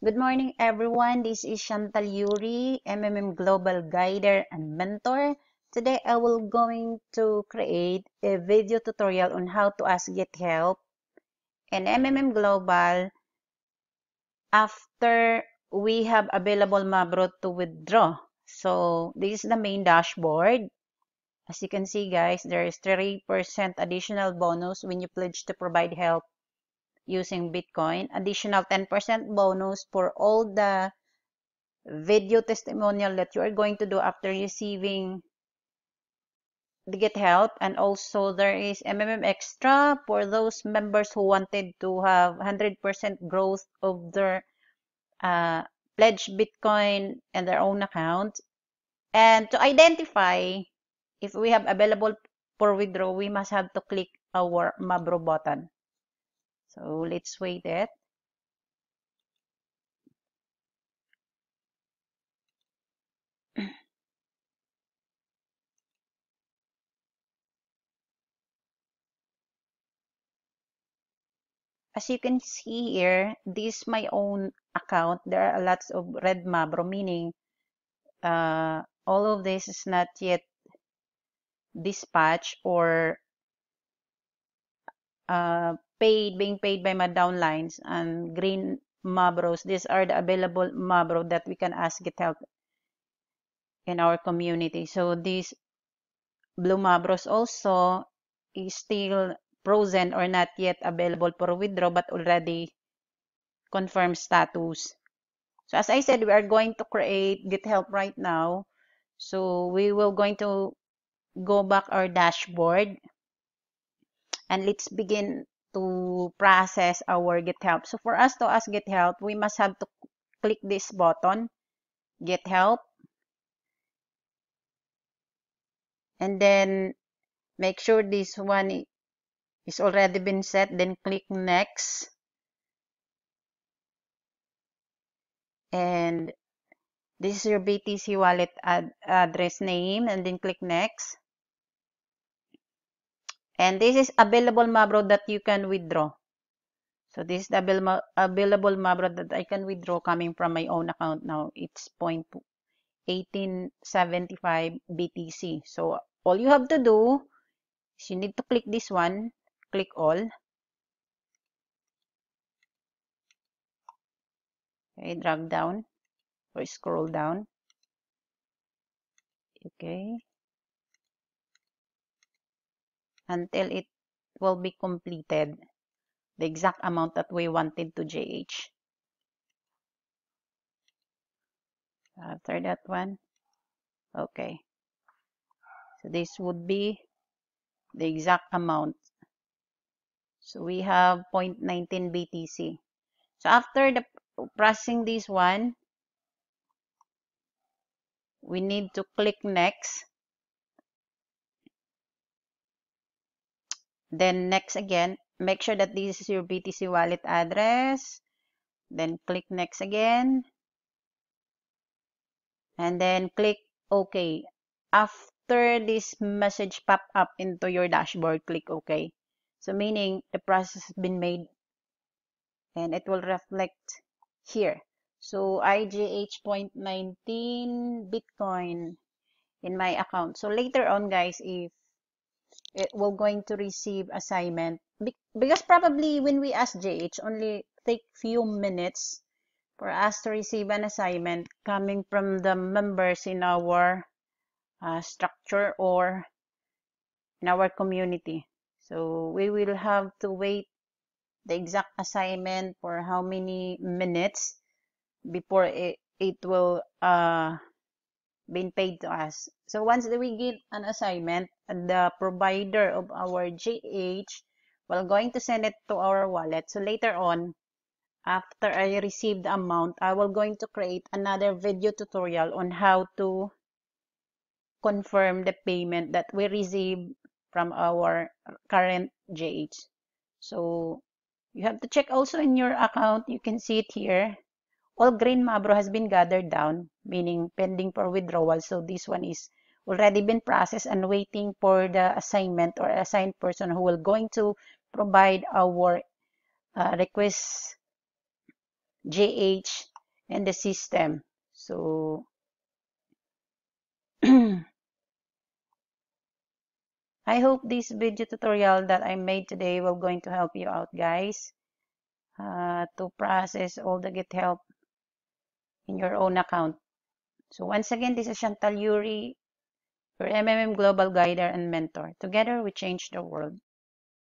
Good morning, everyone. This is Chantal Yuri, MMM Global Guider and Mentor. Today, I will going to create a video tutorial on how to ask Get Help in MMM Global after we have available Mabro to withdraw. So, this is the main dashboard. As you can see, guys, there is 3% additional bonus when you pledge to provide help using Bitcoin. Additional 10% bonus for all the video testimonial that you are going to do after receiving the Get Help. And also there is MMM Extra for those members who wanted to have 100% growth of their pledged Bitcoin and their own account. And to identify if we have available for withdraw, we must have to click our Mabro button. So let's wait it. As you can see here, this is my own account. There are lots of red Mabro, meaning all of this is not yet dispatched or being paid by my downlines. And green Mabros, these are the available Mabro that we can ask Get Help in our community. So these blue Mabros also is still frozen or not yet available for withdraw, but already confirmed status. So as I said, we are going to create Get Help right now. So we will going to go back our dashboard and let's begin to process our Get Help. So for us to ask Get Help, we must have to click this button, Get Help, and then make sure this one is already been set, then click Next. And this is your BTC wallet address name, and then click Next. And this is available Mabro that you can withdraw. So this is the available Mabro that I can withdraw coming from my own account now. It's 0.1875 BTC. So all you have to do is you need to click this one, click all. Okay, drag down or scroll down. Okay. Until it will be completed, the exact amount that we wanted to JH. After that one, okay. So this would be the exact amount. So we have 0.19 BTC. So after the processing this one, we need to click next. Then next again, make sure that this is your BTC wallet address. Then click next again. And then click OK. After this message pop up into your dashboard, click OK. So meaning the process has been made and it will reflect here. So IGH 0.19 Bitcoin in my account. So later on, guys, if we're going to receive assignment, because probably when we ask JH, only take few minutes for us to receive an assignment coming from the members in our structure or in our community. So we will have to wait the exact assignment for how many minutes before it will be paid to us. So once we get an assignment, the provider of our JH will going to send it to our wallet. So later on, after I receive the amount, I will going to create another video tutorial on how to confirm the payment that we receive from our current JH. So you have to check also in your account. You can see it here. All green Mabro has been gathered down, meaning pending for withdrawal. So this one is already been processed and waiting for the assignment or assigned person who will going to provide our request JH and the system. So I hope this video tutorial that I made today will going to help you out, guys, to process all the GitHelp in your own account. So once again, this is Chantal Yuri, your MMM Global Guider and Mentor. Together, we change the world.